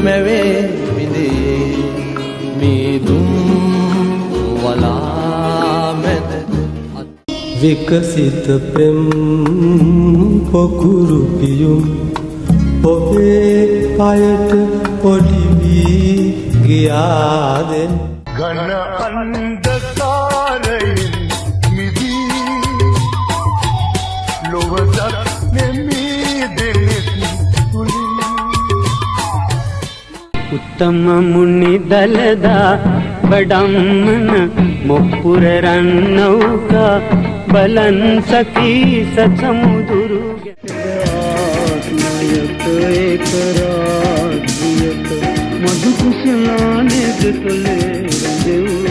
මැවේ විඳේ මේ දුම් වලා මැද විකසිත පෙම් පොකුරු පියුම් ඔබේ පයට පොඩි වී ගියාදෙන් ඝන අන්ධකාරයෙන් මිදී ලොවදත් නෙමී දෙනෙත් තුලින් උත්තම මුනි දලදා බඩම්මන මොප්පුර රන්නෞකා බලන් සකී සසමුදුරු ආත්මයක ඒක රාත්‍රියක මధు කුසලානේ දෙතලේ රැඳෙව්